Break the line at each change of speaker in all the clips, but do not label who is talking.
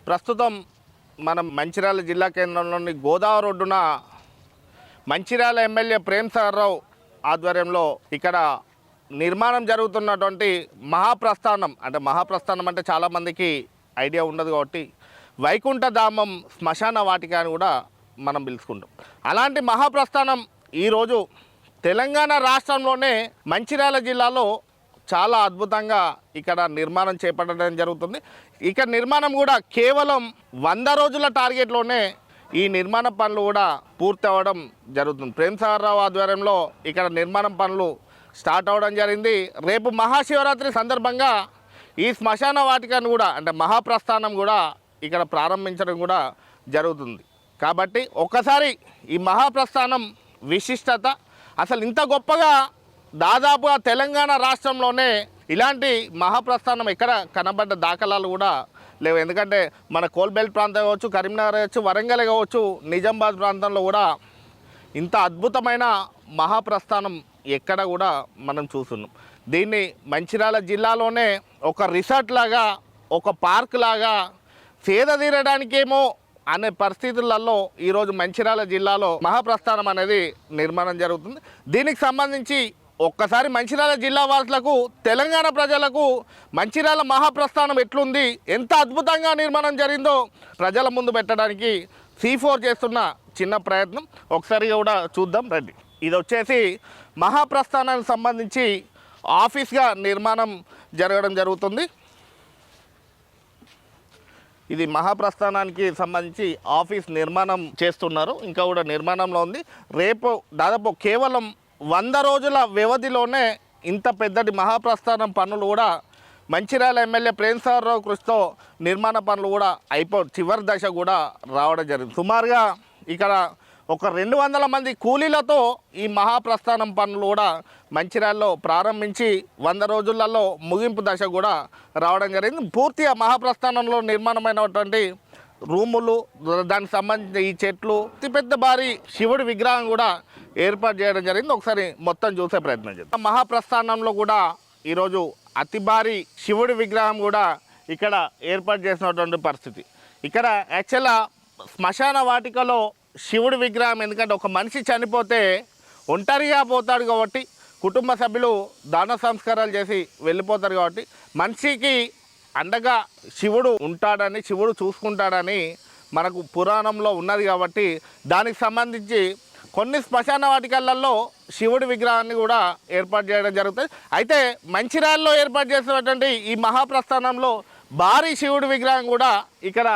ప్రస్తుతం మనం మంచిర్యాల జిల్లా కేంద్రంలోని గోదావరి ఒడ్డున మంచిర్యాల ఎమ్మెల్యే ప్రేమ్ సాగర్ రావు ఆధ్వర్యంలో ఇక్కడ నిర్మాణం జరుగుతున్నటువంటి మహాప్రస్థానం అంటే చాలామందికి ఐడియా ఉండదు కాబట్టి వైకుంఠధామం శ్మశాన వాటిక అని కూడా మనం పిలుచుకుంటాం. అలాంటి మహాప్రస్థానం ఈరోజు తెలంగాణ రాష్ట్రంలోనే మంచిర్యాల జిల్లాలో చాలా అద్భుతంగా ఇక్కడ నిర్మాణం చేపట్టడం జరుగుతుంది. ఇక్కడ నిర్మాణం కూడా కేవలం 100 రోజుల టార్గెట్లోనే ఈ నిర్మాణ పనులు కూడా పూర్తి అవ్వడం జరుగుతుంది. ప్రేమ్ సాగర్ రావు ఆధ్వర్యంలో ఇక్కడ నిర్మాణం పనులు స్టార్ట్ అవ్వడం జరిగింది. రేపు మహాశివరాత్రి సందర్భంగా ఈ శ్మశాన వాటికను కూడా మహాప్రస్థానం కూడా ఇక్కడ ప్రారంభించడం కూడా జరుగుతుంది. కాబట్టి ఒక్కసారి ఈ మహాప్రస్థానం విశిష్టత అసలు ఇంత గొప్పగా దాదాపుగా తెలంగాణ రాష్ట్రంలోనే ఇలాంటి మహాప్రస్థానం ఎక్కడ కనబడ్డ దాఖలాలు కూడా లేవు. ఎందుకంటే మన కోల్బెల్ట్ ప్రాంతం కావచ్చు, కరీంనగర్ కావచ్చు, వరంగల్ కావచ్చు, నిజామాబాద్ ప్రాంతంలో కూడా ఇంత అద్భుతమైన మహాప్రస్థానం ఎక్కడ కూడా మనం చూస్తున్నాం. దీన్ని మంచిర్యాల జిల్లాలోనే ఒక రిసార్ట్ లాగా, ఒక పార్క్ లాగా సేద తీరడానికేమో అనే పరిస్థితులలో ఈరోజు మంచిర్యాల జిల్లాలో మహాప్రస్థానం అనేది నిర్మాణం జరుగుతుంది. దీనికి సంబంధించి ఒక్కసారి మంచిర్యాల జిల్లా వాసులకు, తెలంగాణ ప్రజలకు మంచిర్యాల మహాప్రస్థానం ఎట్లుంది, ఎంత అద్భుతంగా నిర్మాణం జరిగిందో ప్రజల ముందు పెట్టడానికి C4 చేస్తున్న చిన్న ప్రయత్నం ఒకసారి కూడా చూద్దాం రండి. ఇది వచ్చేసి మహాప్రస్థానానికి సంబంధించి ఆఫీస్గా నిర్మాణం జరగడం జరుగుతుంది. ఇది మహాప్రస్థానానికి సంబంధించి ఆఫీస్ నిర్మాణం చేస్తున్నారు, ఇంకా కూడా నిర్మాణంలో ఉంది. రేపు దాదాపు కేవలం 100 రోజుల వ్యవధిలోనే ఇంత పెద్దటి మహాప్రస్థానం పనులు కూడా మంచిర్యాల ఎమ్మెల్యే ప్రేమ్ సాగర్ రావు కృషితో నిర్మాణ పనులు కూడా చివరి దశ కూడా రావడం జరిగింది. సుమారుగా ఇక్కడ ఒక 200 మంది కూలీలతో ఈ మహాప్రస్థానం పనులు కూడా మంచిర్యాలలో ప్రారంభించి 100 రోజులలో ముగింపు దశ కూడా రావడం జరిగింది. పూర్తిగా మహాప్రస్థానంలో నిర్మాణమైనటువంటి రూములు, దానికి సంబంధించిన ఈ చెట్లు, అతి పెద్ద భారీ శివుడి విగ్రహం కూడా ఏర్పాటు చేయడం జరిగింది. ఒకసారి మొత్తం చూసే ప్రయత్నం చేద్దాం. మహాప్రస్థానంలో కూడా ఈరోజు అతి భారీ శివుడి విగ్రహం కూడా ఇక్కడ ఏర్పాటు చేసినటువంటి పరిస్థితి. ఇక్కడ యాక్చువల్గా శ్మశాన వాటికలో శివుడి విగ్రహం, ఎందుకంటే ఒక మనిషి చనిపోతే ఒంటరిగా పోతాడు కాబట్టి కుటుంబ సభ్యులు దాన సంస్కారాలు చేసి వెళ్ళిపోతారు కాబట్టి మనిషికి అండగా శివుడు ఉంటాడని, శివుడు చూసుకుంటాడని మనకు పురాణంలో ఉన్నది. కాబట్టి దానికి సంబంధించి కొన్ని శ్మశాన వాటికలలో శివుడి విగ్రహాన్ని కూడా ఏర్పాటు చేయడం జరుగుతుంది. అయితే మంచిర్యాలలో ఏర్పాటు చేసినటువంటి ఈ మహాప్రస్థానంలో భారీ శివుడి విగ్రహం కూడా ఇక్కడ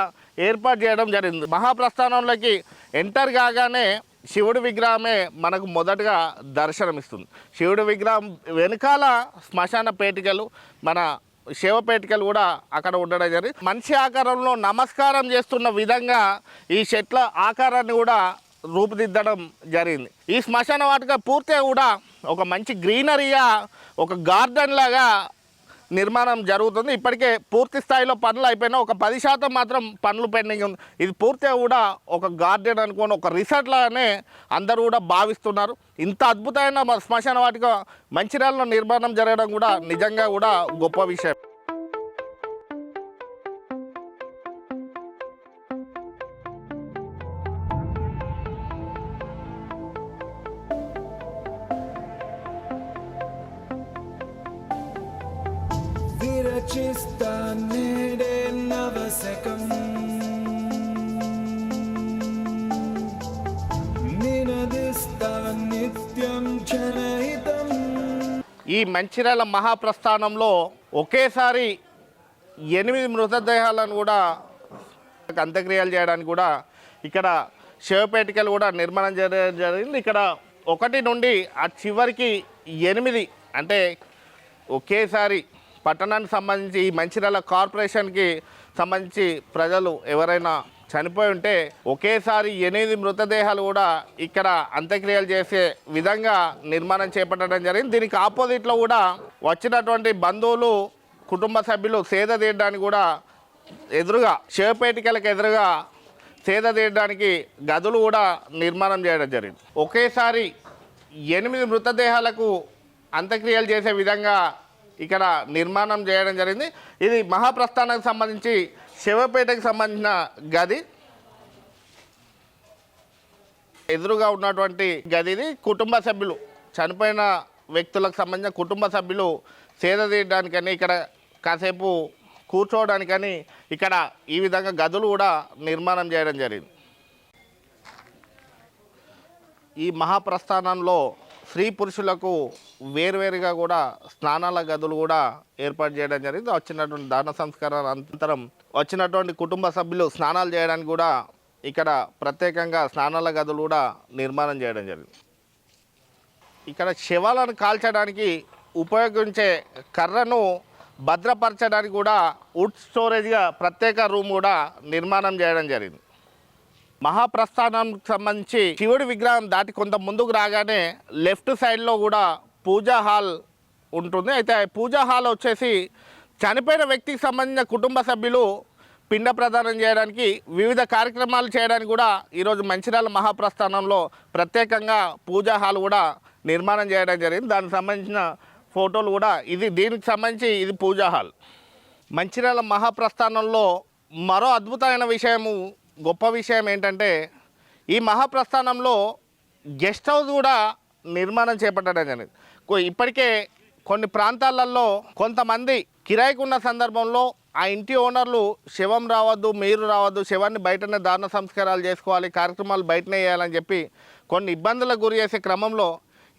ఏర్పాటు చేయడం జరిగింది. మహాప్రస్థానంలోకి ఎంటర్ కాగానే శివుడి విగ్రహమే మనకు మొదటగా దర్శనమిస్తుంది. శివుడి విగ్రహం వెనకాల శ్మశాన పేటికలు, మన శివపేటికలు కూడా అక్కడ ఉండడం జరిగింది. మనిషి ఆకారంలో నమస్కారం చేస్తున్న విధంగా ఈ చెట్ల ఆకారాన్ని కూడా రూపుదిద్దడం జరిగింది. ఈ శ్మశాన వాటిక పూర్తిగా కూడా ఒక మంచి గ్రీనరీగా, ఒక గార్డెన్ లాగా నిర్మాణం జరుగుతుంది. ఇప్పటికే పూర్తి స్థాయిలో పనులు అయిపోయినా ఒక 10% మాత్రం పనులు పెండింగ్ ఉంది. ఇది పూర్తిగా కూడా ఒక గార్డెన్ అనుకోని, ఒక రిసార్ట్ లాగానే అందరూ కూడా భావిస్తున్నారు. ఇంత అద్భుతమైన శ్మశాన వాటిక మంచిర్యాలలో నిర్మాణం జరగడం కూడా నిజంగా కూడా గొప్ప విషయం.
విరచిస్తా నేడే నవశకం, నినదిస్తా నిత్యం జనహితం.
ఈ మంచిర్యాల మహాప్రస్థానంలో ఒకేసారి 8 మృతదేహాలను కూడా అంత్యక్రియలు చేయడానికి కూడా ఇక్కడ శివపేటికలు కూడా నిర్మాణం చేయడం జరిగింది. ఇక్కడ 1 నుండి ఆ చివరికి 8 అంటే ఒకేసారి పట్టణానికి సంబంధించి ఈ మంచిర్యాల కార్పొరేషన్కి సంబంధించి ప్రజలు ఎవరైనా చనిపోయి ఉంటే ఒకేసారి 8 మృతదేహాలు కూడా ఇక్కడ అంత్యక్రియలు చేసే విధంగా నిర్మాణం చేపట్టడం జరిగింది. దీనికి ఆపోజిట్లో కూడా వచ్చినటువంటి బంధువులు, కుటుంబ సభ్యులు సేద తీయడానికి కూడా ఎదురుగా శివపేటికలకు ఎదురుగా సేద తీయడానికి గదులు కూడా నిర్మాణం చేయడం జరిగింది. ఒకేసారి 8 మృతదేహాలకు అంత్యక్రియలు చేసే విధంగా ఇక్కడ నిర్మాణం చేయడం జరిగింది. ఇది మహాప్రస్థానానికి సంబంధించి శివపేటకి సంబంధించిన గది. ఎదురుగా ఉన్నటువంటి గదిది కుటుంబ సభ్యులు, చనిపోయిన వ్యక్తులకు సంబంధించిన కుటుంబ సభ్యులు సేద తీయడానికని, ఇక్కడ కాసేపు కూర్చోవడానికని ఇక్కడ ఈ విధంగా గదులు కూడా నిర్మాణం చేయడం జరిగింది. ఈ మహాప్రస్థానంలో స్త్రీ పురుషులకు వేరువేరుగా కూడా స్నానాల గదులు కూడా ఏర్పాటు చేయడం జరిగింది. వచ్చినటువంటి దాన సంస్కారాల అనంతరం వచ్చినటువంటి కుటుంబ సభ్యులు స్నానాలు చేయడానికి కూడా ఇక్కడ ప్రత్యేకంగా స్నానాల గదులు కూడా నిర్మాణం చేయడం జరిగింది. ఇక్కడ శవాలను కాల్చడానికి ఉపయోగించే కర్రను భద్రపరచడానికి కూడా వుడ్ స్టోరేజ్గా ప్రత్యేక రూమ్ కూడా నిర్మాణం చేయడం జరిగింది. మహాప్రస్థానానికి సంబంధించి శివుడి విగ్రహం దాటి కొంత ముందుకు రాగానే లెఫ్ట్ సైడ్లో కూడా పూజా హాల్ ఉంటుంది. అయితే పూజా హాల్ వచ్చేసి చనిపోయిన వ్యక్తికి సంబంధించిన కుటుంబ సభ్యులు పిండ ప్రదానం చేయడానికి, వివిధ కార్యక్రమాలు చేయడానికి కూడా ఈరోజు మంచిర్యాల మహాప్రస్థానంలో ప్రత్యేకంగా పూజా హాల్ కూడా నిర్మాణం చేయడం జరిగింది. దానికి సంబంధించిన ఫోటోలు కూడా దీనికి సంబంధించి ఇది పూజా హాల్. మంచిర్యాల మహాప్రస్థానంలో మరో అద్భుతమైన విషయము, గొప్ప విషయం ఏంటంటే ఈ మహాప్రస్థానంలో గెస్ట్ హౌస్ కూడా నిర్మాణం చేపట్టడం జరిగింది. ఇప్పటికే కొన్ని ప్రాంతాలలో కొంతమంది కిరాయికి ఉన్న సందర్భంలో ఆ ఇంటి ఓనర్లు శవం రావద్దు, మీరు రావద్దు, శవాన్ని బయటనే దాన సంస్కారాలు చేసుకోవాలి, కార్యక్రమాలు బయటనే చేయాలని చెప్పి కొన్ని ఇబ్బందులకు గురి చేసే క్రమంలో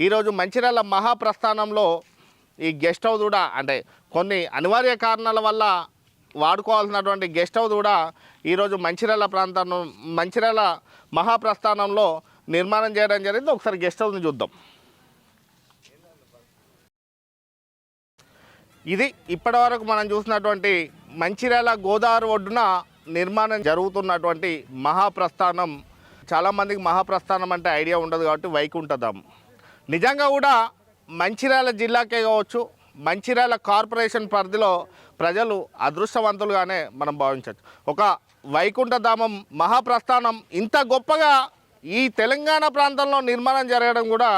ఈరోజు మంచిర్యాల మహాప్రస్థానంలో ఈ గెస్ట్ హౌస్ కూడా, అంటే కొన్ని అనివార్య కారణాల వల్ల వాడుకోవాల్సినటువంటి గెస్ట్ హౌస్ కూడా ఈరోజు మంచిర్యాల మహాప్రస్థానంలో నిర్మాణం చేయడం జరిగింది. ఒకసారి గెస్ట్ హౌస్ని చూద్దాం. ఇది ఇప్పటివరకు మనం చూసినటువంటి మంచిర్యాల గోదావరి ఒడ్డున నిర్మాణం జరుగుతున్నటువంటి మహాప్రస్థానం. చాలామందికి మహాప్రస్థానం అంటే ఐడియా ఉండదు కాబట్టి వైకుంఠధామం. నిజంగా కూడా మంచిర్యాల జిల్లాకే కావచ్చు, మంచిర్యాల కార్పొరేషన్ పరిధిలో ప్రజలు అదృష్టవంతులుగానే మనం భావించవచ్చు. ఒక వైకుంఠధామం మహాప్రస్థానం ఇంత గొప్పగా ఈ తెలంగాణ ప్రాంతంలో నిర్మాణం జరగడం కూడా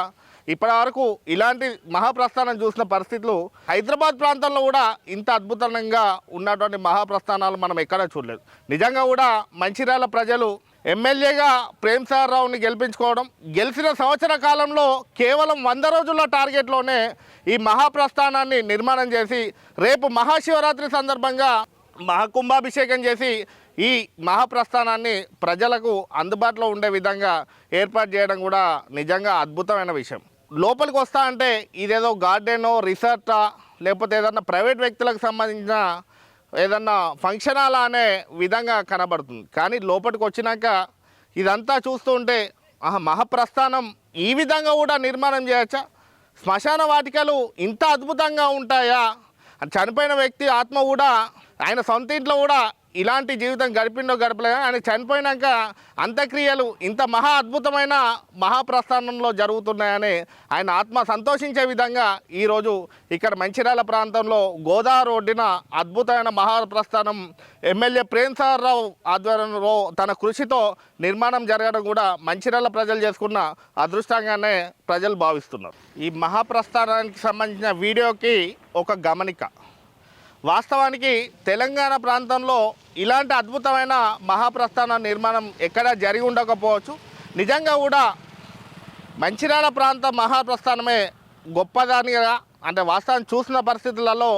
ఇప్పటివరకు ఇలాంటి మహాప్రస్థానం చూసిన పరిస్థితులు హైదరాబాద్ ప్రాంతంలో కూడా ఇంత అద్భుతంగా ఉన్నటువంటి మహాప్రస్థానాలు మనం ఎక్కడా చూడలేదు. నిజంగా కూడా మంచిర్యాల ప్రజలు ఎమ్మెల్యేగా ప్రేమ్ సాగర్ రావుని గెలిపించుకోవడం, గెలిచిన సంవత్సర కాలంలో కేవలం 100 రోజుల టార్గెట్లోనే ఈ మహాప్రస్థానాన్ని నిర్మాణం చేసి రేపు మహాశివరాత్రి సందర్భంగా మహాకుంభాభిషేకం చేసి ఈ మహాప్రస్థానాన్ని ప్రజలకు అందుబాటులో ఉండే విధంగా ఏర్పాటు చేయడం కూడా నిజంగా అద్భుతమైన విషయం. లోపలికి వస్తా అంటే ఇదేదో గార్డెనో, రిసార్టా, లేకపోతే ఏదన్నా ప్రైవేట్ వ్యక్తులకు సంబంధించిన ఏదన్నా ఫంక్షన్ హాల్ అనే విధంగా కనబడుతుంది. కానీ లోపలికి వచ్చినాక ఇదంతా చూస్తూ ఉంటే మహాప్రస్థానం ఈ విధంగా కూడా నిర్మాణం చేయొచ్చా? శ్మశాన వాటికలు ఇంత అద్భుతంగా ఉంటాయా? చనిపోయిన వ్యక్తి ఆత్మ కూడా ఆయన సొంత ఇంట్లో కూడా ఇలాంటి జీవితం గడిపిండో గడపలేదు, ఆయన చనిపోయినాక అంత్యక్రియలు ఇంత మహా అద్భుతమైన మహాప్రస్థానంలో జరుగుతున్నాయని ఆయన ఆత్మ సంతోషించే విధంగా ఈరోజు ఇక్కడ మంచిర్యాల ప్రాంతంలో గోదావరి ఒడ్డున అద్భుతమైన మహాప్రస్థానం ఎమ్మెల్యే ప్రేమ్ సాగర్ రావు ఆధ్వర్యంలో తన కృషితో నిర్మాణం జరగడం కూడా మంచిర్యాల ప్రజలు చేసుకున్న అదృష్టంగానే ప్రజలు భావిస్తున్నారు. ఈ మహాప్రస్థానానికి సంబంధించిన వీడియోకి ఒక గమనిక. వాస్తవానికి తెలంగాణ ప్రాంతంలో ఇలాంటి అద్భుతమైన మహాప్రస్థాన నిర్మాణం ఎక్కడా జరిగి ఉండకపోవచ్చు. నిజంగా కూడా మంచిర్యాల ప్రాంత మహాప్రస్థానమే గొప్పదానిగా, అంటే వాస్తవాన్ని చూసిన పరిస్థితులలో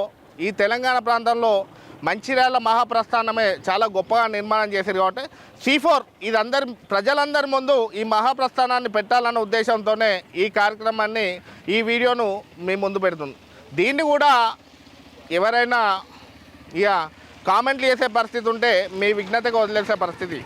ఈ తెలంగాణ ప్రాంతంలో మంచిర్యాల మహాప్రస్థానమే చాలా గొప్పగా నిర్మాణం చేశారు. కాబట్టి C4 ఇది ప్రజలందరి ముందు ఈ మహాప్రస్థానాన్ని పెట్టాలన్న ఉద్దేశంతోనే ఈ కార్యక్రమాన్ని, ఈ వీడియోను మీ ముందు పెడుతుంది. దీన్ని కూడా ఎవరైనా ఇక కామెంట్లు చేసే పరిస్థితి ఉంటే మీ విఘ్నతగా వదిలేసే పరిస్థితి.